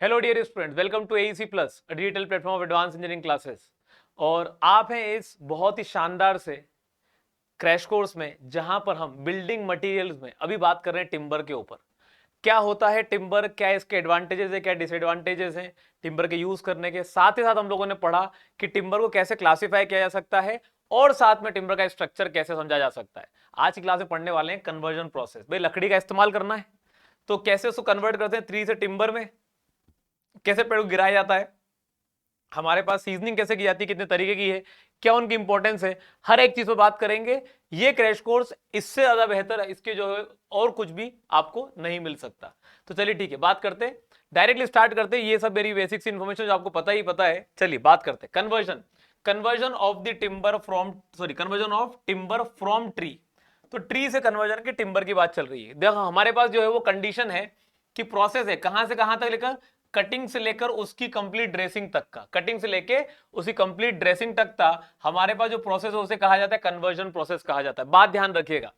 Hello dear student, welcome to AEC plus, digital platform of advance engineering classes. और आप हैं इस बहुत ही शानदार से क्रैश कोर्स में जहां पर हम बिल्डिंग मटेरियल्स में अभी बात कर रहे हैं टिम्बर के ऊपर। क्या होता है टिम्बर, क्या इसके एडवांटेजेस है, क्या डिसएडवांटेजेस हैं टिम्बर के यूज करने के। साथ ही साथ हम लोगों ने पढ़ा कि टिम्बर को कैसे क्लासिफाई किया जा सकता है और साथ में टिम्बर का स्ट्रक्चर कैसे समझा जा सकता है। आज की क्लास में पढ़ने वाले हैं कन्वर्जन प्रोसेस। भाई लकड़ी का इस्तेमाल करना है तो कैसे उसको कन्वर्ट करते हैं ट्री से टिम्बर में, कैसे पेड़ को गिराया जाता है, हमारे पास सीजनिंग कैसे की जाती है, कितने तरीके की है, क्या उनकी इंपॉर्टेंस है, हर एक चीज पर बात करेंगे। ये क्रैश कोर्स इससे ज्यादा बेहतर है, इसके जो है और कुछ भी आपको नहीं मिल सकता। तो चलिए ठीक है, बात करते हैं, डायरेक्टली स्टार्ट करते हैं। ये सब मेरी बेसिक सी इन्फॉर्मेशन जो आपको पता ही पता है। चलिए बात करते हैं conversion. Conversion of the timber from conversion of timber from tree. तो ट्री से कन्वर्जन के टिम्बर की बात चल रही है। देखो हमारे पास जो है वो कंडीशन है कि प्रोसेस है कहां से कहां तक लेकर, कटिंग से लेकर उसकी कंप्लीट ड्रेसिंग तक का, कटिंग से लेकर उसकी कंप्लीट ड्रेसिंग तक का हमारे पास जो प्रोसेस है उसे कहा जाता है कन्वर्जन प्रोसेस कहा जाता है। बात ध्यान रखिएगा,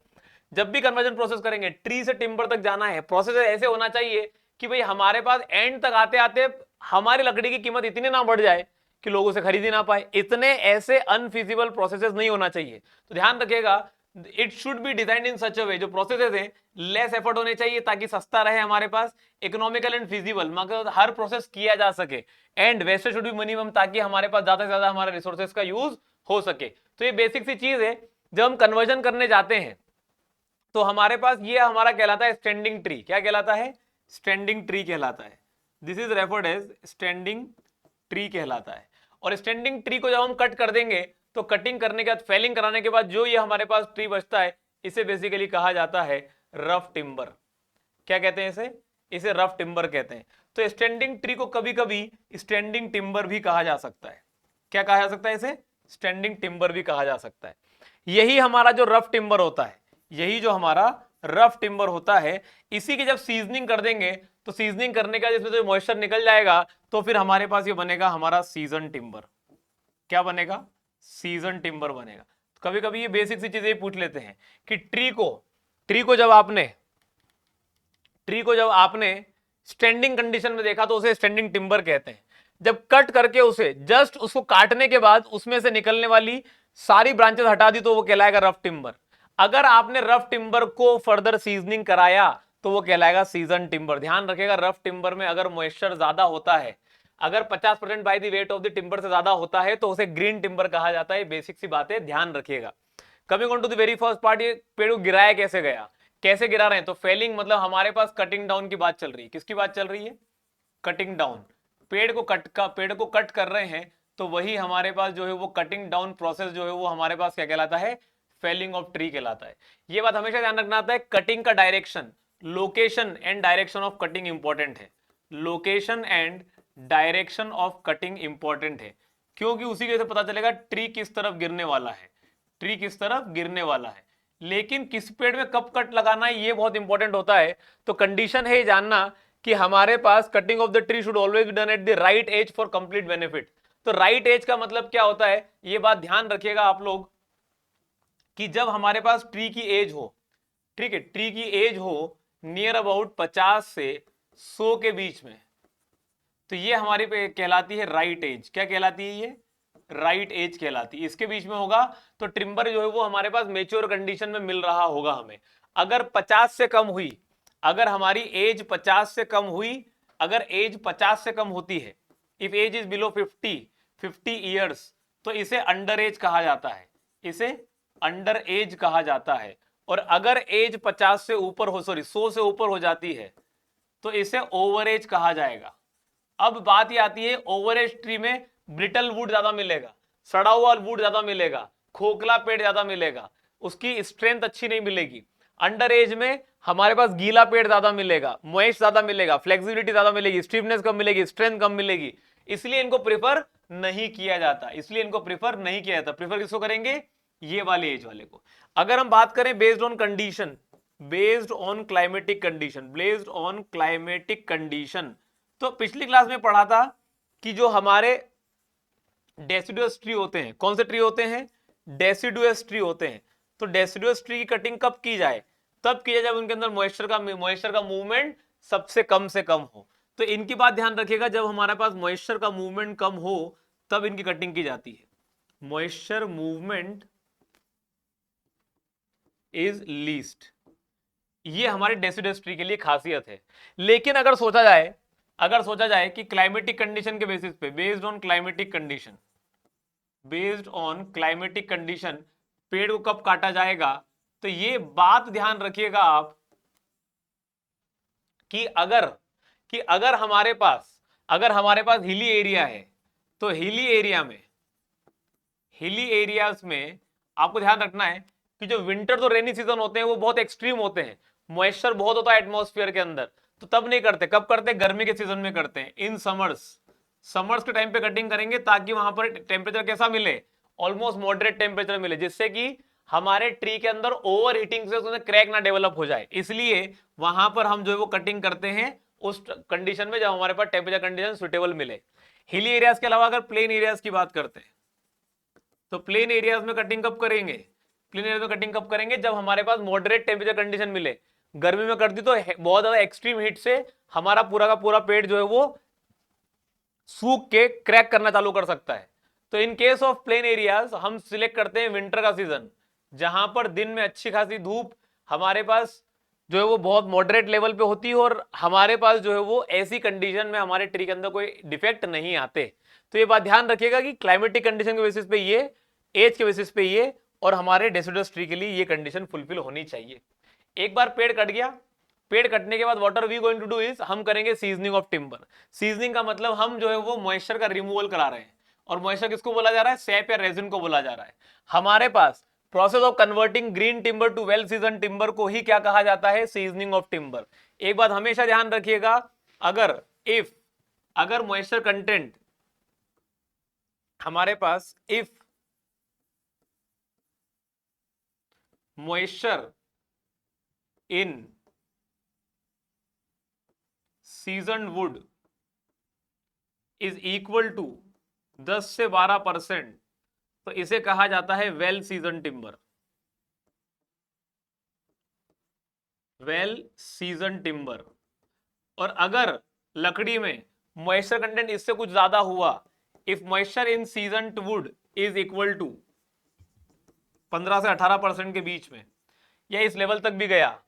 जब भी कन्वर्जन प्रोसेस करेंगे ट्री से टिम्बर तक जाना है, प्रोसेस ऐसे होना चाहिए कि भाई हमारे पास एंड तक आते आते हमारी लकड़ी की कीमत इतनी ना बढ़ जाए कि लोग उसे खरीद ही ना पाए। इतने ऐसे अनफिजिबल प्रोसेसेस नहीं होना चाहिए। तो ध्यान रखिएगा, it should be designed in such a way, जो प्रोसेसेस हैं लेस एफर्ट होने चाहिए ताकि सस्ता रहे हमारे पास, इकोनॉमिकल एंड फिजिबल, मगर हर प्रोसेस किया जा सके, and wastage should be minimum ताकि हमारे पास ज्यादा से ज्यादा हमारे रिसोर्सेज का यूज हो सके। तो ये बेसिक सी चीज है। जब हम कन्वर्जन करने जाते हैं तो हमारे पास ये हमारा कहलाता है स्टैंडिंग ट्री। क्या कहलाता है? स्टैंडिंग ट्री कहलाता है। This is referred as standing tree कहलाता है। और स्टैंडिंग ट्री को जब हम कट कर देंगे तो कटिंग करने के बाद, फेलिंग कराने के बाद जो ये हमारे पास ट्री बचता है, इसे बेसिकली कहा जाता है रफ टिम्बर। क्या कहते हैं इसे? इसे रफ टिम्बर कहते हैं। तो स्टैंडिंग ट्री को कभी कभी स्टैंडिंग टिम्बर भी कहा जा सकता है। क्या कहा जा सकता है इसे? स्टैंडिंग टिम्बर भी कहा जा सकता है। यही हमारा जो रफ टिम्बर होता है, यही जो हमारा रफ टिम्बर होता है, इसी की जब सीजनिंग कर देंगे तो सीजनिंग करने का जिसमें जो मॉइस्चर निकल जाएगा तो फिर हमारे पास ये बनेगा हमारा सीजन टिम्बर। क्या बनेगा? सीजन टिम्बर बनेगा। तो कभी कभी ये बेसिक सी चीजें पूछ लेते हैं कि ट्री को जब आपने स्टैंडिंग कंडीशन में देखा तो उसे स्टैंडिंग टिम्बर कहते हैं। जब कट करके उसे जस्ट उसको काटने के बाद उसमें से निकलने वाली सारी ब्रांचेस हटा दी तो वो कहलाएगा रफ टिम्बर। अगर आपने रफ टिम्बर को फर्दर सीजनिंग कराया तो वो कहलाएगा सीजन टिम्बर। ध्यान रखिएगा, रफ टिम्बर में अगर मॉइस्चर ज्यादा होता है, अगर 50% by the weight of the timber से ज्यादा होता है तो उसे ग्रीन टिम्बर कहा जाता है। बेसिक सी बातें ध्यान रखिएगा। Coming on to the very first part, ये पेड़ को गिराया कैसे गया, कैसे गिरा रहे हैं? तो फेलिंग मतलब हमारे पास कटिंग डाउन की बात चल रही है। किसकी बात चल रही है? Cutting down. पेड़ को कट कर रहे हैं तो वही हमारे पास जो है वो कटिंग डाउन प्रोसेस जो है वो हमारे पास क्या कहलाता है? फेलिंग ऑफ ट्री कहलाता है। ये बात हमेशा ध्यान रखना आता है। कटिंग का direction, location and direction of cutting important है। Location and direction of cutting important है, क्योंकि उसी के से पता चलेगा ट्री किस तरफ गिरने वाला है, ट्री किस तरफ गिरने वाला है। लेकिन किस पेड़ में कब कट लगाना है ये बहुत इंपॉर्टेंट होता है। तो कंडीशन है जानना कि हमारे पास cutting of the tree should always be done at the right edge for complete benefit. तो राइट एज का मतलब क्या होता है, ये बात ध्यान रखिएगा आप लोग कि जब हमारे पास ट्री की एज हो, ठीक है, ट्री की एज हो नियर अबाउट 50 से 100 के बीच में, तो ये हमारी पे कहलाती है राइट एज। क्या कहलाती है ये? राइट एज कहलाती है। इसके बीच में होगा तो ट्रिम्बर जो है वो हमारे पास मेच्योर कंडीशन में मिल रहा होगा हमें। अगर 50 से कम हुई, अगर हमारी एज 50 से कम हुई, अगर एज 50 से कम होती है, if age is below 50 years, तो इसे अंडर एज कहा जाता है, इसे अंडर एज कहा जाता है। और अगर एज 50 से ऊपर हो, 100 से ऊपर हो जाती है तो इसे ओवर एज कहा जाएगा। अब बात ये आती है, ओवर एज ट्री में ब्रिटल वुड ज्यादा मिलेगा, सड़ा हुआ वुड ज्यादा मिलेगा, खोखला पेड़ ज्यादा मिलेगा, उसकी स्ट्रेंथ अच्छी नहीं मिलेगी। अंडर एज में हमारे पास गीला पेड़ ज्यादा मिलेगा, मॉइस्ट ज्यादा मिलेगा, फ्लेक्सिबिलिटी ज्यादा मिलेगी, स्टिफनेस कम मिलेगी, स्ट्रेंथ कम मिलेगी। इसलिए इनको प्रेफर नहीं किया जाता, इसलिए इनको प्रेफर नहीं किया जाता। प्रेफर किसको करेंगे? ये वाले एज वाले को। अगर हम बात करें based on condition, based on climatic condition, based on climatic condition, तो पिछली क्लास में पढ़ा था कि जो हमारे डेसिडुअस ट्री होते हैं, कौन से ट्री होते हैं? डेसिडुअस ट्री होते हैं। तो डेसिडुअस ट्री की कटिंग कब की जाए? तब की जाए जब उनके अंदर मॉइस्चर का मूवमेंट सबसे कम हो। तो तो इनकी बात ध्यान रखिएगा, जब हमारे पास मॉइस्चर का मूवमेंट कम हो तब इनकी कटिंग की जाती है। मॉइस्चर मूवमेंट इज लीस्ट, ये हमारे डेसिडस ट्री के लिए खासियत है। लेकिन अगर सोचा जाए कि क्लाइमेटिक कंडीशन के बेसिस पे, बेस्ड ऑन क्लाइमेटिक कंडीशन पेड़ को कब काटा जाएगा, तो ये बात ध्यान रखिएगा आप कि अगर हमारे पास हिली एरिया है, तो हिली एरियाज में आपको ध्यान रखना है कि जो विंटर तो रेनी सीजन होते हैं वो बहुत एक्सट्रीम होते हैं, मॉइस्चर बहुत होता है एटमॉस्फेयर के अंदर, तो तब नहीं करते। कब करते हैं? गर्मी के सीजन में करते हैं। इन समर्स के टाइम पे कटिंग करेंगे ताकि वहां पर टेम्परेचर कैसा मिले, ऑलमोस्ट मॉडरेट टेम्परेचर मिले, जिससे कि हमारे ट्री के अंदर ओवर हीटिंग से उसमें क्रैक ना डेवलप हो जाए। इसलिए वहां पर हम जो है वो कटिंग करते हैं उस कंडीशन में जब हमारे पास टेम्परेचर कंडीशन सुटेबल मिले। हिली एरियाज के अलावा अगर प्लेन एरियाज की बात करते हैं, तो प्लेन एरियाज में कटिंग कब करेंगे? जब हमारे पास मॉडरेट टेम्परेचर कंडीशन मिले। गर्मी में कर दी तो बहुत ज्यादा एक्सट्रीम हीट से हमारा पूरा का पूरा पेड़ जो है वो सूख के क्रैक करना चालू कर सकता है। तो in case of plain areas हम सिलेक्ट करते हैं विंटर का सीजन, जहां पर दिन में अच्छी खासी धूप हमारे पास जो है वो बहुत मॉडरेट लेवल पे होती है और हमारे पास जो है वो ऐसी कंडीशन में हमारे ट्री के अंदर कोई डिफेक्ट नहीं आते। तो ये बात ध्यान रखिएगा कि क्लाइमेटिक कंडीशन के बेसिस पे ये, एज के बेसिस पे ये, और हमारे डेसिडस ट्री के लिए ये कंडीशन फुलफिल होनी चाहिए। एक बार पेड़ कट गया, पेड़ कटने के बाद what are we going to do is, हम करेंगे सीजनिंग ऑफ टिम्बर। सीजनिंग का मतलब हम जो है वो मॉइस्चर का रिमूवल करा रहे हैं। और मॉइस्चर किसको बोला जा रहा है? सैप या रेजिन को बोला जा रहा है। हमारे पास process of converting green timber to well season timber को ही क्या कहा जाता है? Seasoning of timber. एक बात हमेशा ध्यान रखिएगा, अगर मॉइस्चर कंटेंट हमारे पास, if moisture in season wood is equal to 10 से 12%, तो इसे कहा जाता है well season timber. Well season timber. और अगर लकड़ी में मॉइस्चर कंटेंट इससे कुछ ज्यादा हुआ, if moisture in season wood is equal to 15 से 18% के बीच में, या इस लेवल तक भी गया,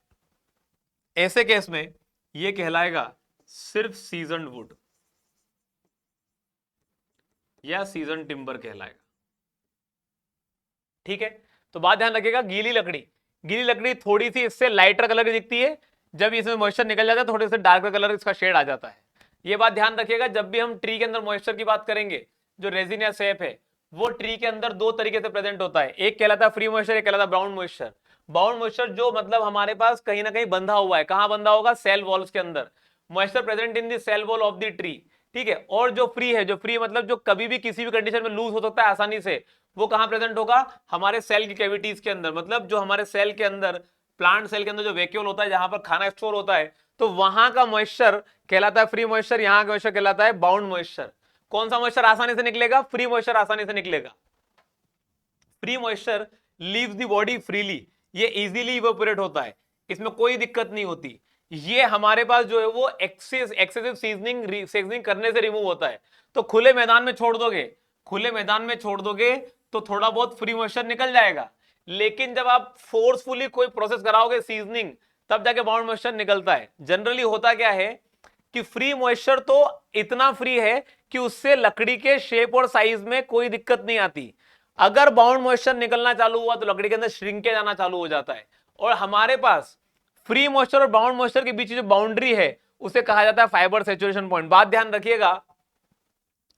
ऐसे केस में यह कहलाएगा सिर्फ सीजन वुड या सीजन टिम्बर कहलाएगा। ठीक है, तो बात ध्यान रखिएगा, गीली लकड़ी थोड़ी सी इससे लाइटर कलर की दिखती है, जब इसमें मॉइस्चर निकल जाता है थोड़े से डार्कर कलर इसका शेड आ जाता है। ये बात ध्यान रखिएगा, जब भी हम ट्री के अंदर मॉइस्चर की बात करेंगे, जो रेजिन या सैप है वो ट्री के अंदर दो तरीके से प्रेजेंट होता है। एक कहलाता है फ्री मॉइस्चर, एक कहलाता है बाउंड मॉइस्चर। बाउंड मॉइस्चर जो मतलब हमारे पास कहीं ना कहीं बंधा हुआ है, कहां बंधा होगा? सेल वॉल्स के अंदर, moisture present in the cell wall of the tree. ठीक है, और जो फ्री है, जो फ्री मतलब जो कभी भी किसी भी कंडीशन में लूज हो सकता है आसानी से, वो कहां प्रेजेंट होगा? हमारे सेल की कैविटीज के अंदर। मतलब जो हमारे सेल के अंदर, प्लांट सेल के अंदर जो वैक्यूल होता है जहां पर खाना स्टोर होता है, तो वहां का मॉइस्चर कहलाता है फ्री मॉइस्चर, यहां का मॉइस्चर कहलाता है बाउंड मॉइस्चर। कौन सा मॉइस्चर आसानी से निकलेगा? फ्री मॉइस्चर आसानी से निकलेगा। Free moisture leaves the body freely, ये इजीली इवेपोरेट होता है, इसमें कोई दिक्कत नहीं होती। ये हमारे पास जो है वो एक्सेसिव सीजनिंग करने से रिमूव होता है। तो खुले मैदान में छोड़ दोगे तो थोड़ा बहुत फ्री मॉइस्चर निकल जाएगा, लेकिन जब आप फोर्सफुली कोई प्रोसेस कराओगे सीजनिंग, तब जाके बाउंड मॉइस्चर निकलता है। जनरली होता क्या है कि फ्री मॉइस्चर तो इतना फ्री है कि उससे लकड़ी के शेप और साइज में कोई दिक्कत नहीं आती। अगर बाउंड मॉइस्चर निकलना चालू हुआ तो लकड़ी के अंदर श्रिंकेज आना चालू हो जाता है। और हमारे पास फ्री मॉइस्चर और बाउंड मॉइस्चर के बीच जो बाउंड्री है उसे कहा जाता है फाइबर सैचुरेशन पॉइंट। बात ध्यान रखिएगा,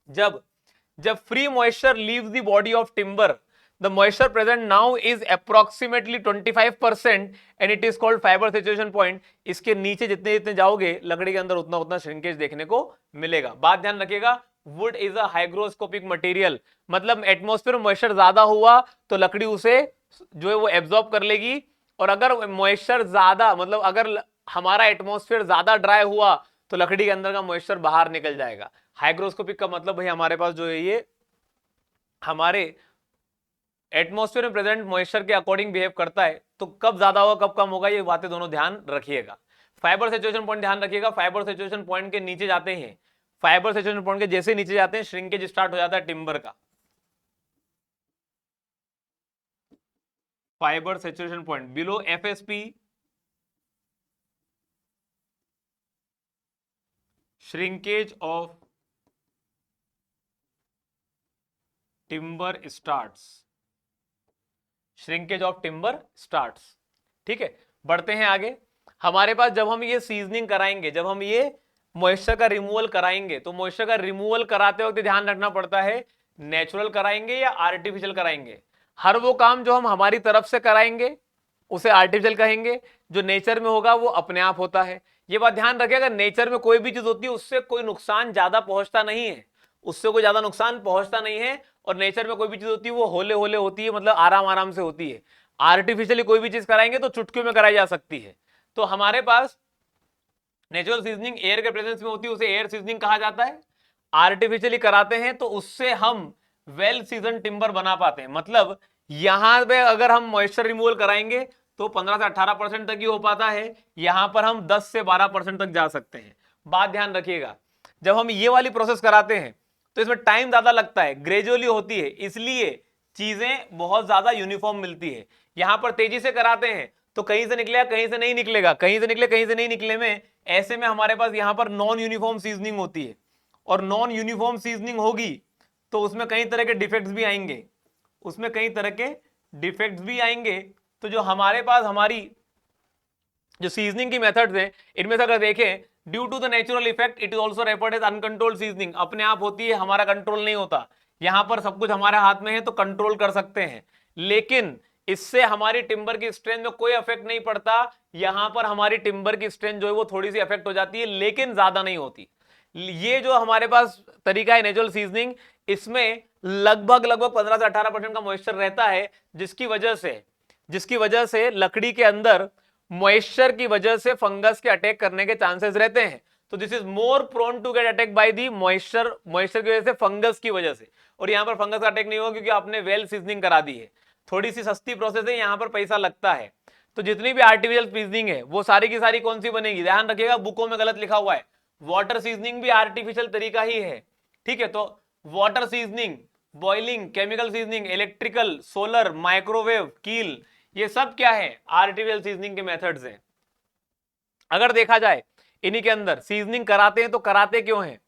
जब free moisture leaves the body of timber, the moisture present now is approximately 25% and it is called fiber saturation point। इसके नीचे जितने जाओगे लकड़ी के अंदर उतना श्रिंकेज देखने को मिलेगा। बात ध्यान रखिएगा, would is a hygroscopic material, मतलब एटमॉस्फेयर में मॉइस्चर ज्यादा हुआ तो लकड़ी उसे जो है वो एब्जॉर्ब कर लेगी, और अगर मॉइस्चर ज्यादा, मतलब अगर हमारा एटमॉस्फेयर ज्यादा ड्राई हुआ तो लकड़ी के अंदर का मॉइस्चर बाहर निकल जाएगा। हाइग्रोस्कोपिक का मतलब भाई हमारे पास जो है ये हमारे एटमॉस्फेयर में प्रेजेंट मॉइस्चर के अकॉर्डिंग बिहेव करता है। तो कब ज्यादा होगा कब कम होगा ये बातें दोनों ध्यान रखिएगा। फाइबर सेचुरेशन पॉइंट ध्यान रखिएगा, फाइबर सेचुरेशन पॉइंट के नीचे जाते हैं, फाइबर सेचुरेशन पॉइंट के जैसे नीचे जाते हैं श्रिंकेज स्टार्ट हो जाता है टिम्बर का। Fibre saturation point below FSP shrinkage of timber starts, shrinkage of timber starts. ठीक है, बढ़ते हैं आगे। हमारे पास जब हम ये सीजनिंग कराएंगे, जब हम ये मॉइस्चर का रिमूवल कराएंगे, तो मॉइस्चर का रिमूवल कराते वक्त ध्यान रखना पड़ता है नेचुरल कराएंगे या आर्टिफिशियल कराएंगे। हर वो काम जो हम हमारी तरफ से कराएंगे उसे आर्टिफिशियल कहेंगे, जो नेचर में होगा वो अपने आप होता है। ये बात ध्यान रखिएगा, नेचर में कोई भी चीज होती है उससे कोई नुकसान ज्यादा पहुंचता नहीं है, उससे कोई ज्यादा नुकसान पहुंचता नहीं है। और नेचर में कोई भी चीज होती है वो होले होले होती है, मतलब आराम आराम से होती है। आर्टिफिशियली कोई भी चीज कराएंगे तो चुटकियों में कराई जा सकती है। तो हमारे पास नेचुरल सीजनिंग एयर के प्रेजेंस में होती है, उसे एयर सीजनिंग कहा जाता है। आर्टिफिशियली कराते हैं तो उससे हम वेल सीजन टिम्बर बना पाते हैं। मतलब यहां पे अगर हम मॉइस्चर रिमूवल कराएंगे तो 15 से 18% तक ही हो पाता है, यहां पर हम 10 से 12% तक जा सकते हैं। बात ध्यान रखिएगा, जब हम ये वाली प्रोसेस कराते हैं तो इसमें टाइम ज्यादा लगता है, ग्रेजुअली होती है, इसलिए चीजें बहुत ज्यादा यूनिफॉर्म मिलती है। यहां पर तेजी से कराते हैं तो कहीं से निकलेगा कहीं से नहीं निकलेगा, कहीं से निकले कहीं से नहीं निकले में, ऐसे में हमारे पास यहां पर नॉन यूनिफॉर्म सीजनिंग होती है। और नॉन यूनिफॉर्म सीजनिंग होगी तो उसमें कई तरह के डिफेक्ट्स भी आएंगे, उसमें कई तरह के डिफेक्ट्स भी आएंगे। तो जो हमारे पास हमारी जो सीजनिंग की मेथड्स हैं, इनमें से अगर देखें, due to the natural effect it is also referred as uncontrolled seasoning. अपने आप होती है, हमारा कंट्रोल नहीं होता। यहां पर सब कुछ हमारे हाथ में है तो कंट्रोल कर सकते हैं, लेकिन इससे हमारी टिम्बर की स्ट्रेंथ में कोई इफेक्ट नहीं पड़ता। यहां पर हमारी टिम्बर की स्ट्रेंथ जो है वो थोड़ी सी इफेक्ट हो जाती है, लेकिन ज्यादा नहीं होती। ये जो हमारे पास तरीका है नेचुरल सीजनिंग, इसमें लगभग 15 से 18% का मॉइस्चर रहता है, जिसकी वजह से लकड़ी के अंदर मॉइस्चर की वजह से फंगस के अटैक करने के चांसेस रहते हैं। तो this is more prone to get attack by the moisture की वजह से, फंगस की वजह से। और यहां पर फंगस का अटैक नहीं होगा क्योंकि आपने वेल सीजनिंग करा दी है। थोड़ी सी सस्ती प्रोसेस है, यहां पर पैसा लगता है। तो जितनी भी आर्टिफिशियल सीजनिंग है वो सारी की सारी कौन सी बनेगी, ध्यान रखिएगा, बुकों में गलत लिखा हुआ है। वाटर सीजनिंग भी आर्टिफिशियल तरीका ही है। ठीक है, तो water seasoning, boiling, chemical seasoning, electrical, solar, microwave, कील, ये सब क्या है, आर्टिफिशियल सीजनिंग के मेथड्स हैं। अगर देखा जाए इन्हीं के अंदर सीजनिंग कराते हैं तो कराते क्यों हैं,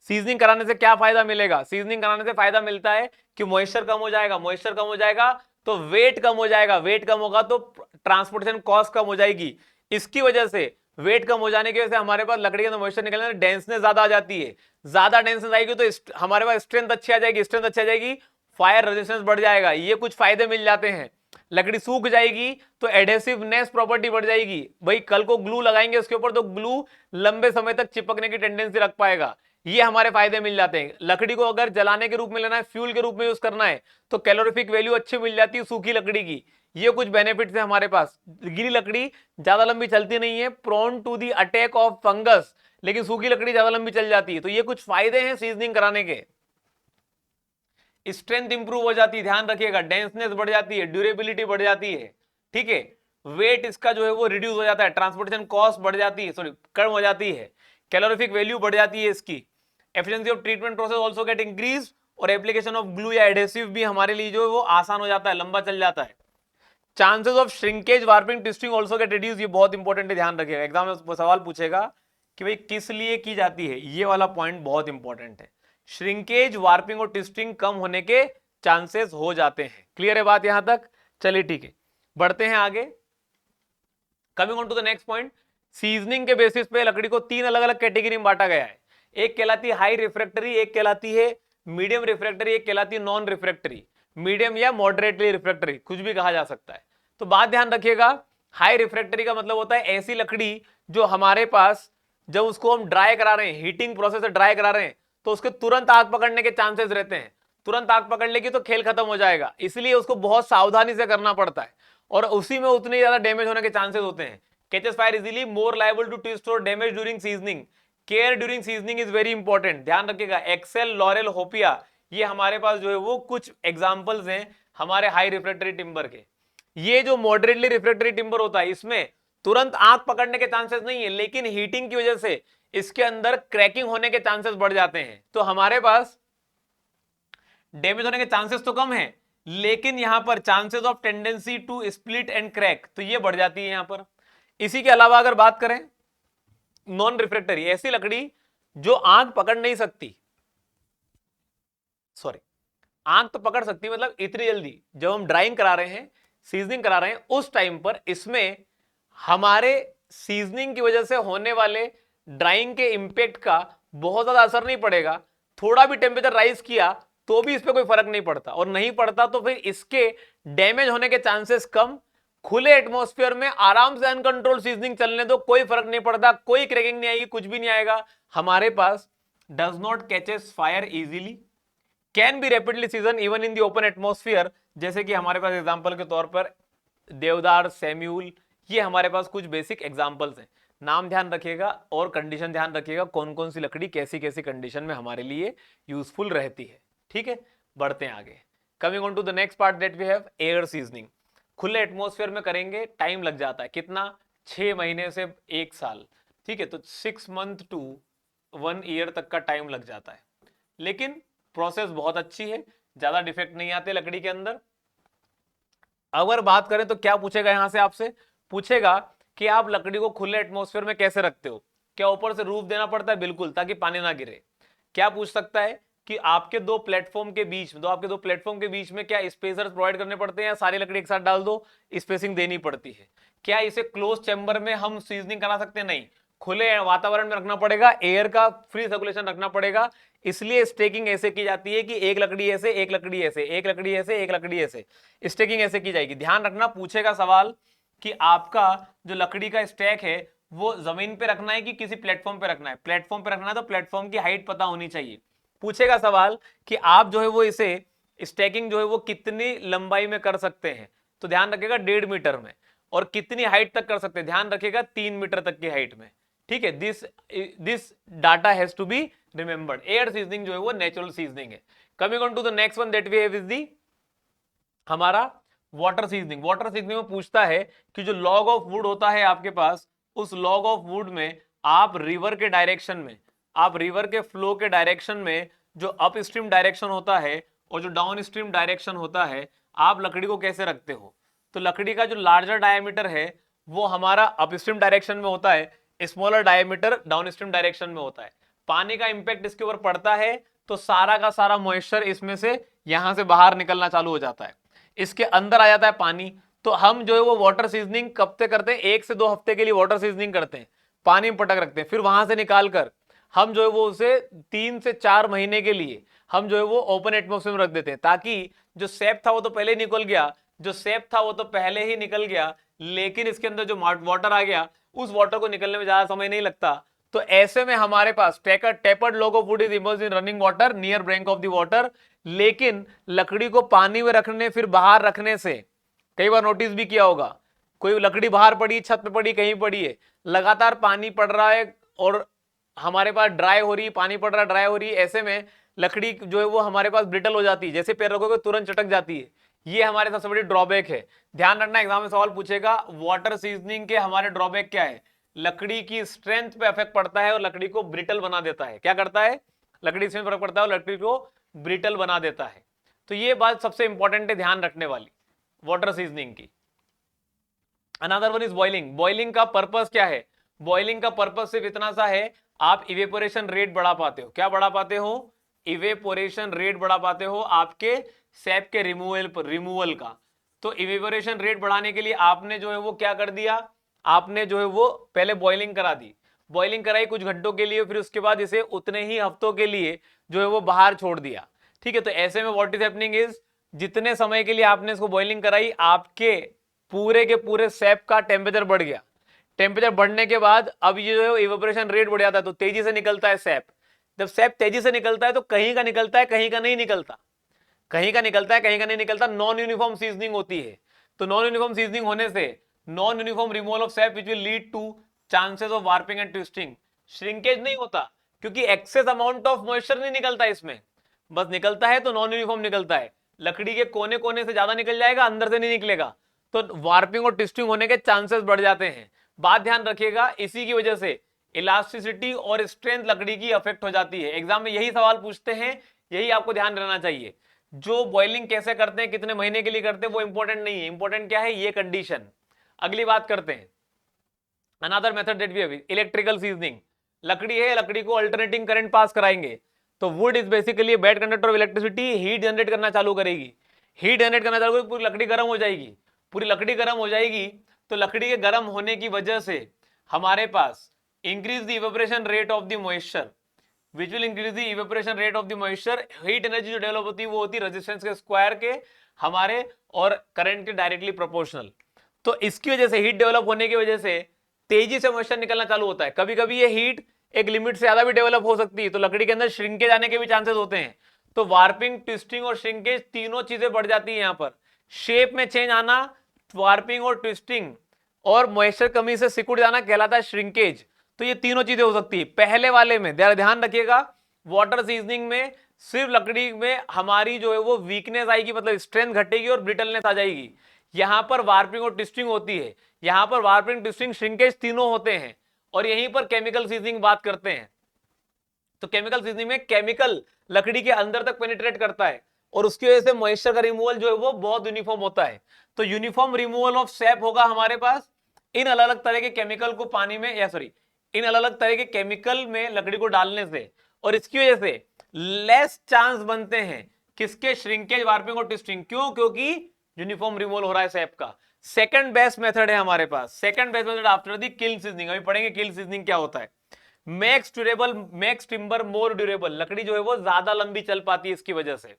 सीजनिंग कराने से क्या फायदा मिलेगा? सीजनिंग कराने से फायदा मिलता है कि मॉइस्चर कम हो जाएगा, मॉइस्चर कम हो जाएगा तो वेट कम हो जाएगा, वेट कम होगा तो ट्रांसपोर्टेशन कॉस्ट कम हो जाएगी। इसकी वजह से, वेट कम हो जाने की वजह से हमारे पास लकड़ी के अंदर मॉइस्चर निकलने में डेंसनेस ज्यादा आ जाती है। ज्यादा डेंसनेस आएगी तो हमारे पास स्ट्रेंथ अच्छी आ जाएगी, स्ट्रेंथ अच्छी आ जाएगी, फायर रेजिस्टेंस बढ़ जाएगा। ये कुछ फायदे मिल जाते हैं। लकड़ी सूख जाएगी तो एडहेसिवनेस प्रॉपर्टी बढ़ जाएगी। भाई कल को ग्लू लगाएंगे उसके ऊपर तो ग्लू लंबे समय तक चिपकने की टेंडेंसी रख पाएगा। ये हमारे फायदे मिल जाते हैं। लकड़ी को अगर जलाने के रूप में लेना है, फ्यूल के रूप में यूज करना है, तो कैलोरीफिक वैल्यू अच्छी मिल जाती है सूखी लकड़ी की। ये कुछ बेनिफिट्स है हमारे पास। गीली लकड़ी ज्यादा लंबी चलती नहीं है, prone to the attack of fungus, लेकिन सूखी लकड़ी ज्यादा लंबी चल जाती है। तो ये कुछ फायदे हैं सीजनिंग कराने के। स्ट्रेंथ इंप्रूव हो जाती है, ध्यान रखिएगा, डेंसनेस बढ़ जाती है, ड्यूरेबिलिटी बढ़ जाती है। ठीक है, वेट इसका जो है वो रिड्यूस हो जाता है, ट्रांसपोर्टेशन कॉस्ट बढ़ जाती है, सॉरी कम हो जाती है, कैलोरीफिक वैल्यू बढ़ जाती है इसकी। Efficiency of treatment process also get increase, और एप्लीकेशन ऑफ ग्लू या एडहेसिव भी हमारे लिए जो है वो आसान हो जाता है, लंबा चल जाता है। Chances of shrinkage, warping, twisting also get reduce, ये बहुत इंपॉर्टेंट है, ध्यान रखिएगा। एग्जाम में सवाल पूछेगा कि भाई किस लिए की जाती है, ये वाला पॉइंट बहुत इंपॉर्टेंट है। श्रिंकेज, वार्पिंग और ट्विस्टिंग कम होने के चांसेस हो जाते हैं। क्लियर है बात यहां तक? चलिए ठीक है, बढ़ते हैं आगे। Coming on to the next point, seasoning के बेसिस पे लकड़ी को 3 अलग अलग कैटेगरी में बांटा गया है। एक कहलाती है हाई रिफ्रैक्टरी, एक कहलाती है मीडियम रिफ्रैक्टरी, एक कहलाती है नॉन रिफ्रैक्टरी, मीडियम या मॉडरेटली रिफ्रैक्टरी, कुछ भी कहा जा सकता है। तो बात ध्यान रखिएगा, हाई रिफ्रैक्टरी का मतलब होता है ऐसी लकड़ी जो हमारे पास जब उसको हम ड्राई करा रहे हैं, हीटिंग प्रोसेस से ड्राई करा रहे हैं, तो उसके तुरंत आग पकड़ने के चांसेस रहते हैं। तुरंत आग पकड़ लेगी तो खेल खत्म हो जाएगा, इसलिए उसको बहुत सावधानी से करना पड़ता है, और उसी में उतने ज्यादा डैमेज होने के चांसेस होते हैं। Catches fire easily, more liable to twist और damage during seasoning. Care during seasoning is very important, ध्यान रखिएगा। एक्सेल, लॉरेल, होपिया, ये हमारे पास जो है वो कुछ एग्जांपल्स हैं हमारे हाई रिफ्रैक्टरी टिम्बर के। ये जो मॉडरेटली रिफ्रैक्टरी टिम्बर होता है, इसमें तुरंत आग पकड़ने के चांसेस नहीं है, लेकिन हीटिंग की वजह से इसके अंदर क्रैकिंग होने के चांसेस बढ़ जाते हैं। तो हमारे पास डैमेज होने के चांसेस तो कम है, लेकिन यहां पर chances of tendency to split and crack तो ये बढ़ जाती है यहां पर। इसी के अलावा अगर बात करें नॉन रिफ्रेक्टरी, ऐसी लकड़ी जो आग पकड़ नहीं सकती, सॉरी आग तो पकड़ सकती है, मतलब इतनी जल्दी जब हम ड्राइंग करा रहे हैं, सीजनिंग करा रहे हैं, उस टाइम पर इसमें हमारे सीजनिंग की वजह से होने वाले ड्राइंग के इंपैक्ट का बहुत ज्यादा असर नहीं पड़ेगा। थोड़ा भी टेम्परेचर राइज किया तो भी इस पर कोई फर्क नहीं पड़ता, और नहीं पड़ता तो फिर इसके डैमेज होने के चांसेस कम। खुले एटमॉस्फेयर में आराम से अनकंट्रोल सीजनिंग चलने दो, कोई फर्क नहीं पड़ता, कोई क्रैकिंग नहीं आएगी, कुछ भी नहीं आएगा। हमारे पास does not catches fire easily, can be rapidly season even in the open atmosphere, जैसे कि हमारे पास एग्जांपल के तौर पर देवदार, सैम्यूल, ये हमारे पास कुछ बेसिक एग्जांपल्स हैं। नाम ध्यान रखिएगा और कंडीशन ध्यान रखिएगा, कौन कौन सी लकड़ी कैसी कैसी कंडीशन में हमारे लिए यूजफुल रहती है। ठीक है, बढ़ते हैं आगे। Coming on to the next part that we have air seasoning. खुले एटमॉस्फेयर में करेंगे, टाइम लग जाता है कितना, 6 महीने से 1 साल। ठीक है, तो 6 मंथ टू 1 ईयर तक का टाइम लग जाता है, लेकिन प्रोसेस बहुत अच्छी है, ज्यादा डिफेक्ट नहीं आते लकड़ी के अंदर। अगर बात करें तो क्या पूछेगा यहां से, आपसे पूछेगा कि आप लकड़ी को खुले एटमॉस्फेयर में कैसे रखते हो, क्या ऊपर से रूफ देना पड़ता है? बिल्कुल, ताकि पानी ना गिरे। क्या पूछ सकता है कि आपके दो प्लेटफॉर्म के बीच में क्या स्पेसर्स प्रोवाइड करने पड़ते हैं, या सारी लकड़ी एक साथ डाल दो, स्पेसिंग देनी पड़ती है? क्या इसे क्लोज चैम्बर में हम सीजनिंग करा सकते हैं? नहीं, खुले वातावरण में रखना पड़ेगा, एयर का फ्री सर्कुलेशन रखना पड़ेगा। इसलिए स्टेकिंग ऐसे की जाती है कि एक लकड़ी ऐसे, एक लकड़ी ऐसे, एक लकड़ी ऐसे, एक लकड़ी ऐसे, स्टेकिंग ऐसे की जाएगी। ध्यान रखना, पूछेगा सवाल कि आपका जो लकड़ी का स्टैक है वो जमीन पे रखना है कि किसी प्लेटफॉर्म पे रखना है। प्लेटफॉर्म पे रखना है तो प्लेटफॉर्म की हाइट पता होनी चाहिए। पूछेगा सवाल कि आप जो है वो इसे स्टैकिंग जो है वो कितनी लंबाई में कर सकते हैं, तो ध्यान रखिएगा 1.5 मीटर में। और कितनी हाइट तक कर सकते हैं, ध्यान रखिएगा 3 मीटर तक की हाइट में। ठीक है, this data has to be remembered. Air seasoning जो है वो नेचुरल सीजनिंग है। Coming on to the next one that we have is the हमारा वाटर सीजनिंग। वाटर सीजनिंग में पूछता है कि जो लॉग ऑफ वुड होता है आपके पास, उस लॉग ऑफ वुड में आप रिवर के डायरेक्शन में, आप रिवर के फ्लो के डायरेक्शन में जो अप स्ट्रीम डायरेक्शन होता है और जो डाउन स्ट्रीम डायरेक्शन होता है, आप लकड़ी को कैसे रखते हो? तो लकड़ी का जो लार्जर डायमीटर है वो हमारा अप स्ट्रीम डायरेक्शन में होता है, smaller diameter down stream direction में होता है। पानी का इंपैक्ट इसके ऊपर पड़ता है तो सारा का सारा मॉइस्चर इसमें से यहां से बाहर निकलना चालू हो जाता है, इसके अंदर आ जाता है पानी। तो हम जो है वो वाटर सीजनिंग कब तक करते हैं? 1 से 2 हफ्ते के लिए वाटर सीजनिंग करते हैं, पानी में पटक रखते हैं, फिर वहां से निकाल कर हम जो है वो उसे 3 से 4 महीने के लिए हम जो है वो ओपन एटमॉस्फेयर में रख देते हैं, ताकि जो सेप था वो तो पहले निकल गया, लेकिन इसके अंदर जो वाटर आ गया, उस वाटर को निकलने में ज्यादा समय नहीं लगता। तो ऐसे में हमारे पास tapered log of wood is immersed in running water near brink of the water. लेकिन लकड़ी को पानी में रखने फिर बाहर रखने से, कई बार नोटिस भी किया होगा, कोई लकड़ी बाहर पड़ी, छत पे पड़ी, कहीं पड़ी है, लगातार पानी पड़ रहा है और हमारे पास ड्राई हो रही, पानी पड़ रहा, ड्राई हो रही, ऐसे में लकड़ी जो है वो हमारे पास ब्रिटल हो जाती है, जैसे पैर रखोगे तुरंत चटक जाती है। ये हमारे सबसे बड़ी ड्रॉबैक है। ध्यान रखना, एग्जाम में सवाल पूछेगा वाटर सीजनिंग के हमारे ड्रॉबैक क्या है। लकड़ी की स्ट्रेंथ पे इफेक्ट पड़ता है और लकड़ी को ब्रिटल बना देता है। क्या करता है? लकड़ी से फर्क पड़ता है और लकड़ी को ब्रिटल बना देता है। तो ये बात सबसे इंपॉर्टेंट है ध्यान रखने वाली वाटर सीजनिंग की। Another one is boiling. Boiling का पर्पस क्या है? बॉइलिंग का पर्पस सिर्फ इतना सा है, आप इवेपोरेशन रेट बढ़ा पाते हो। क्या बढ़ा पाते हो? इवेपोरेशन रेट बढ़ा पाते हो आपके सैप के रिमूवल का। तो इवेपोरेशन रेट बढ़ाने के लिए आपने जो है वो क्या कर दिया, आपने जो है वो पहले बॉइलिंग करा दी, बॉइलिंग कराई कुछ घंटों के लिए, फिर उसके बाद इसे उतने ही हफ्तों के लिए जो है वो बाहर छोड़ दिया। ठीक है, तो ऐसे में व्हाट इज हैपनिंग इज, जितने समय के लिए आपने इसको बॉइलिंग कराई, आपके पूरे के पूरे सैप का टेम्परेचर बढ़ गया। टेम्परेचर बढ़ने के बाद अब ये जो है इवेपोरेशन रेट बढ़ जाता है, तो तेजी से निकलता है सैप। जब सैप तेजी से निकलता है तो कहीं का निकलता है, कहीं का नहीं निकलता, कहीं का निकलता है, कहीं का नहीं निकलता। नॉन यूनिफॉर्म सीजनिंग होती है। तो नॉन यूनिफॉर्म सीजनिंग होने से non uniform removal of SAP which will lead to chances of warping and twisting. Shrinkage नहीं होता क्योंकि एक्सेस अमाउंट ऑफ मॉइस्चर नहीं निकलता इसमें, बस निकलता है तो नॉन यूनिफॉर्म निकलता है। लकड़ी के कोने कोने से ज्यादा निकल जाएगा, अंदर से नहीं निकलेगा, तो वार्पिंग और ट्विस्टिंग होने के चांसेस बढ़ जाते हैं। बात ध्यान रखिएगा, इसी की वजह से इलास्टिसिटी और स्ट्रेंथ लकड़ी की अफेक्ट हो जाती है। एग्जाम में यही सवाल पूछते हैं, यही आपको ध्यान रहना चाहिए। जो बॉइलिंग कैसे करते हैं, कितने महीने के लिए करते हैं, वो इंपॉर्टेंट नहीं है, इंपॉर्टेंट क्या है, ये कंडीशन। अगली बात करते हैं, another method that we have, electrical seasoning. लकड़ी है, लकड़ी को अल्टरनेटिंग करंट पास कराएंगे, तो wood is basically bad conductor of electricity, heat generate करना चालू करेगी, हीट जनरेट करना चालू करेगी, पूरी लकड़ी गर्म हो जाएगी, पूरी लकड़ी गर्म हो जाएगी। तो लकड़ी के गर्म होने की वजह से हमारे पास increase the evaporation rate of the moisture, which will increase the evaporation rate of the moisture. Heat energy जो डेवलप होती है वो होती है रेजिस्टेंस के स्क्वायर के हमारे और करंट के डायरेक्टली प्रोपोर्शनल। तो इसकी वजह से, हीट डेवलप होने की वजह से तेजी से मॉइस्चर निकलना चालू होता है। कभी कभी ये हीट एक लिमिट से ज्यादा भी डेवलप हो सकती है, तो लकड़ी के अंदर श्रिंकेज आने के भी चांसेस होते हैं। तो वार्पिंग, ट्विस्टिंग और श्रिंकेज तीनों चीजें बढ़ जाती है। यहाँ पर शेप में चेंज आना, वार्पिंग और ट्विस्टिंग, और मॉइस्चर कमी से सिकुड़ जाना कहलाता है श्रिंकेज। तो ये तीनों चीजें हो सकती है। पहले वाले में ध्यान रखिएगा, वाटर सीजनिंग में सिर्फ लकड़ी में हमारी जो है वो वीकनेस आएगी, मतलब स्ट्रेंथ घटेगी और ब्रिटलनेस आ जाएगी। यहां पर वार्पिंग और ट्विस्टिंग होती है, यहां पर वार्पिंग, ट्विस्टिंग, श्रिंकेज तीनों होते हैं। और यहीं पर केमिकल सीजनिंग बात करते हैं, तो केमिकल सीजनिंग में केमिकल लकड़ी के अंदर तक पेनिट्रेट करता है और उसकी वजह से मॉइस्चर का रिमूवल जो है वो बहुत यूनिफॉर्म होता है। तो यूनिफॉर्म रिमूवल ऑफ सैप होगा हमारे पास इन अलग अलग तरह के केमिकल को पानी में, या सॉरी, इन अलग अलग तरह के केमिकल में लकड़ी को डालने से, और इसकी वजह से लेस चांस बनते हैं किसके, श्रिंकेज, वार्पिंग और ट्विस्टिंग। क्यों? क्योंकि यूनिफॉर्म रिमूवल हो रहा है सैप का। सेकंड बेस्ट मेथड है हमारे पास, second best method after the kiln seasoning. अभी पढ़ेंगे किल्न सीजनिंग क्या होता है। Max durable, max timber more durable, लकड़ी जो है वो ज्यादा लंबी चल पाती है इसकी वजह से।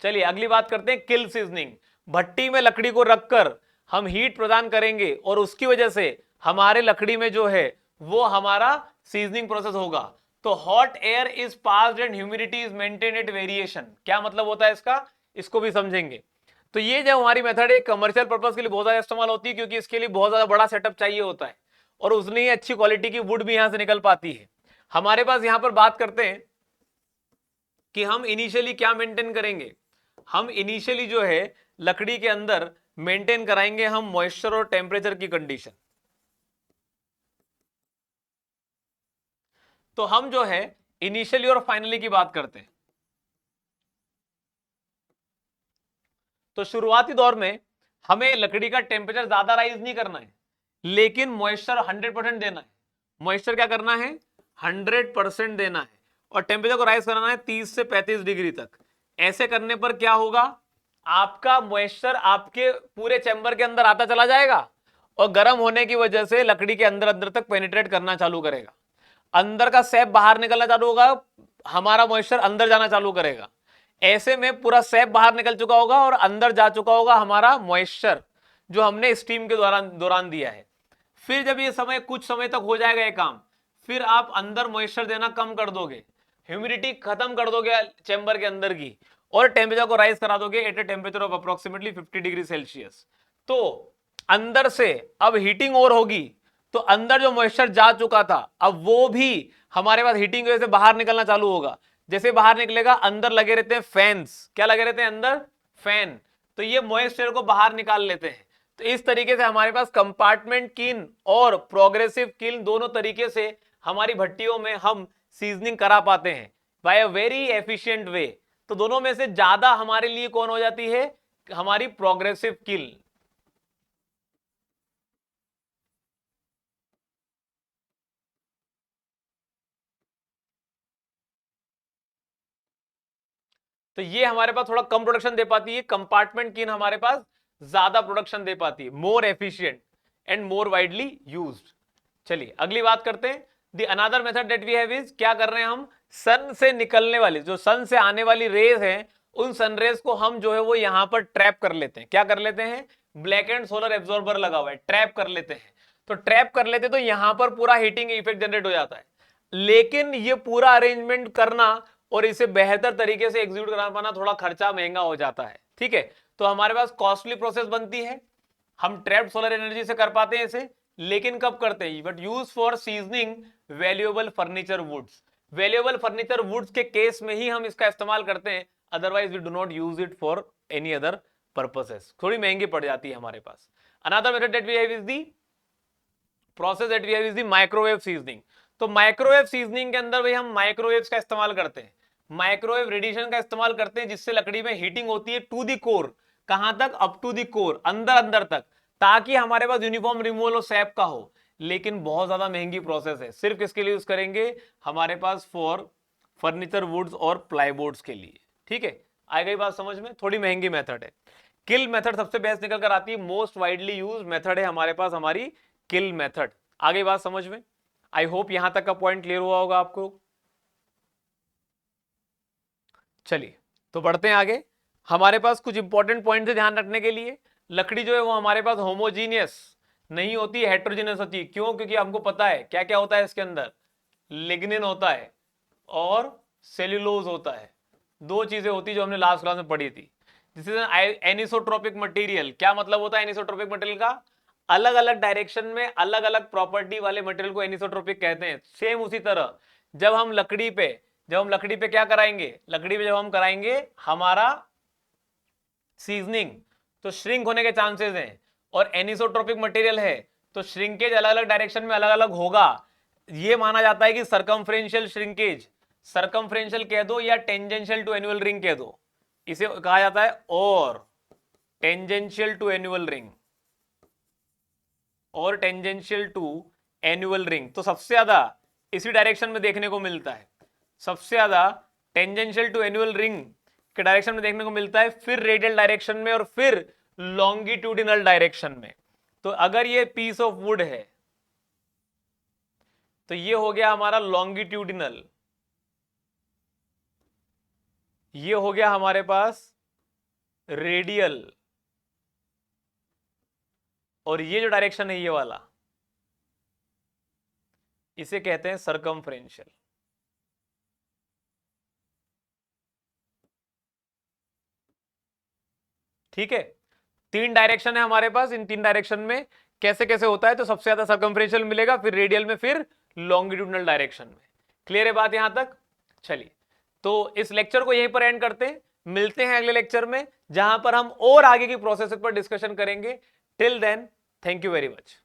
चलिए अगली बात करते हैं किल सीजनिंग। भट्टी में लकड़ी को रखकर हम हीट प्रदान करेंगे और उसकी वजह से हमारे लकड़ी में जो है वो हमारा सीजनिंग प्रोसेस होगा। तो hot air is passed and humidity is maintain at variation. क्या मतलब होता है इसका, इसको भी समझेंगे। तो ये जो हमारी मेथड है कमर्शियल पर्पस के लिए बहुत ज्यादा इस्तेमाल होती है, क्योंकि इसके लिए बहुत ज्यादा बड़ा सेटअप चाहिए होता है और उसने ही अच्छी क्वालिटी की वुड भी यहां से निकल पाती है। हमारे पास यहां पर बात करते हैं कि हम इनिशियली क्या मेंटेन करेंगे। हम इनिशियली जो है लकड़ी के अंदर मेंटेन कराएंगे हम मॉइस्चर और टेम्परेचर की कंडीशन। तो हम जो है इनिशियली और फाइनली की बात करते हैं। तो शुरुआती दौर में हमें लकड़ी का टेम्परेचर ज्यादा राइज नहीं करना है, लेकिन मॉइस्चर 100% देना है। मॉइस्चर क्या करना है, 100% देना है, और टेम्परेचर को राइज कराना है 30 से 35 डिग्री तक। ऐसे करने पर क्या होगा, आपका मॉइस्चर आपके पूरे चैम्बर के अंदर आता चला जाएगा और गर्म होने की वजह से लकड़ी के अंदर अंदर तक पेनिट्रेट करना चालू करेगा। अंदर का सैप बाहर निकलना चालू होगा, हमारा मॉइस्चर अंदर जाना चालू करेगा। ऐसे में पूरा सैप बाहर निकल चुका होगा और अंदर जा चुका होगा हमारा मॉइस्चर जो हमने स्टीम के दौरान दिया है। फिर जब ये समय कुछ समय तक हो जाएगा ये काम, फिर आप अंदर मॉइस्चर देना कम कर दोगे, ह्यूमिडिटी खत्म कर दोगे चैम्बर के अंदर की, और टेम्परेचर को राइज करा दोगे at a temperature of approximately 50 degree Celsius. तो अंदर से अब हीटिंग और होगी, तो अंदर जो मॉइस्चर जा चुका था अब वो भी हमारे पास हीटिंग की वजह से बाहर निकलना चालू होगा। जैसे बाहर निकलेगा, अंदर लगे रहते हैं फैंस, क्या लगे रहते हैं अंदर, फैन, तो ये मॉइस्चर को बाहर निकाल लेते हैं। तो इस तरीके से हमारे पास कंपार्टमेंट किल्न और प्रोग्रेसिव किल्न दोनों तरीके से हमारी भट्टियों में हम सीजनिंग करा पाते हैं by a very efficient way. तो दोनों में से ज्यादा हमारे लिए कौन हो जाती है, हमारी प्रोग्रेसिव किल्न। तो ये हमारे पास थोड़ा कम प्रोडक्शन दे पाती है, कंपार्टमेंट किन हमारे पास ज्यादा प्रोडक्शन दे पाती है, more efficient and more widely used. चलिए अगली बात करते हैं, the another method that we have is, क्या कर रहे हैं हम, सन से निकलने वाली, जो सन से आने वाली रेज है, उन सनरेज को हम जो है वो यहां पर ट्रैप कर लेते हैं। क्या कर लेते हैं, ब्लैक एंड सोलर एब्जॉर्बर लगा हुआ है, ट्रैप कर लेते हैं। तो ट्रैप कर लेते तो यहां पर पूरा हीटिंग इफेक्ट जनरेट हो जाता है। लेकिन ये पूरा अरेंजमेंट करना और इसे बेहतर तरीके से एग्जीक्यूट करा पाना थोड़ा खर्चा महंगा हो जाता है, ठीक है। तो हमारे पास कॉस्टली प्रोसेस बनती है, हम ट्रैप्ड सोलर एनर्जी से कर पाते हैं इसे, लेकिन कब करते हैं, but use for seasoning valuable furniture woods. Valuable furniture woods के केस में ही हम इसका इस्तेमाल करते हैं, otherwise we do not use it for any other purposes, थोड़ी महंगी पड़ जाती है हमारे पास। Another method that we have is the process that we have is the microwave seasoning. तो माइक्रोवेव सीजनिंग के अंदर भाई हम माइक्रोवेव्स का इस्तेमाल करते हैं, माइक्रोवेव रेडिएशन का इस्तेमाल करते हैं, जिससे लकड़ी में हीटिंग होती है टू दी कोर। कहां तक? अप टू दी कोर, अंदर अंदर तक, ताकि हमारे पास यूनिफॉर्म रिमूवल और सैप का हो। लेकिन बहुत ज्यादा महंगी प्रोसेस है, सिर्फ किसके लिए यूज करेंगे? हमारे पास फॉर फर्नीचर वुड्स और प्लाईबोर्ड्स के लिए। ठीक है, आ गई बात समझ में? थोड़ी महंगी मेथड है। किल मेथड सबसे बेस्ट निकल कर आती है, मोस्ट वाइडली यूज मेथड है हमारे पास हमारी किल मेथड। आ गई बात समझ में? आई होप यहां तक का पॉइंट क्लियर हुआ होगा आपको। चलिए तो बढ़ते हैं आगे। हमारे पास कुछ इंपॉर्टेंट पॉइंट है ध्यान रखने के लिए। लकड़ी जो है वो हमारे पास होमोजीनियस नहीं होती है, हेट्रोजीनियस होती है। क्यों? क्योंकि हमको पता है क्या क्या होता है इसके अंदर, लिग्निन होता है और सेल्यूलोज होता है। दो चीजें होती जो हमने लास्ट क्लास में पढ़ी थी। This is anisotropic material. क्या मतलब होता है एनिसोट्रोपिक मटेरियल का? अलग अलग डायरेक्शन में अलग अलग प्रॉपर्टी वाले मटेरियल को एनिसोट्रोपिक कहते हैं। सेम उसी तरह जब हम लकड़ी पे क्या कराएंगे, लकड़ी पे जब हम कराएंगे हमारा सीजनिंग, तो श्रिंक होने के चांसेस हैं। और एनिसोट्रोपिक मटेरियल है तो श्रिंकेज अलग अलग डायरेक्शन में अलग अलग होगा। ये माना जाता है कि सर्कमफ्रेंशियल श्रिंकेज, सर्कमफ्रेंशियल कह दो या टेंजेंशियल टू एनुअल रिंग कह दो, इसे कहा जाता है और टेंजेंशियल टू एनुअल रिंग और टेंजेंशियल टू एनुअल रिंग। तो सबसे ज्यादा इसी डायरेक्शन में देखने को मिलता है, सबसे ज्यादा टेंजेंशियल टू एनुअल रिंग के डायरेक्शन में देखने को मिलता है, फिर रेडियल डायरेक्शन में और फिर लॉन्गिट्यूडिनल डायरेक्शन में। तो अगर ये पीस ऑफ वुड है तो ये हो गया हमारा लॉन्गिट्यूडिनल, ये हो गया हमारे पास रेडियल, और ये जो डायरेक्शन है ये वाला, इसे कहते हैं सर्कमफ्रेंशियल। ठीक है, तीन डायरेक्शन है हमारे पास। इन तीन डायरेक्शन में कैसे कैसे होता है, तो सबसे ज्यादा सर्कमफ्रेंशियल मिलेगा, फिर रेडियल में, फिर लॉन्गिट्यूडिनल डायरेक्शन में। क्लियर है बात यहां तक? चलिए तो इस लेक्चर को यहीं पर एंड करते हैं, मिलते हैं अगले लेक्चर में जहां पर हम और आगे की प्रोसेस पर डिस्कशन करेंगे। Till then thank you very much.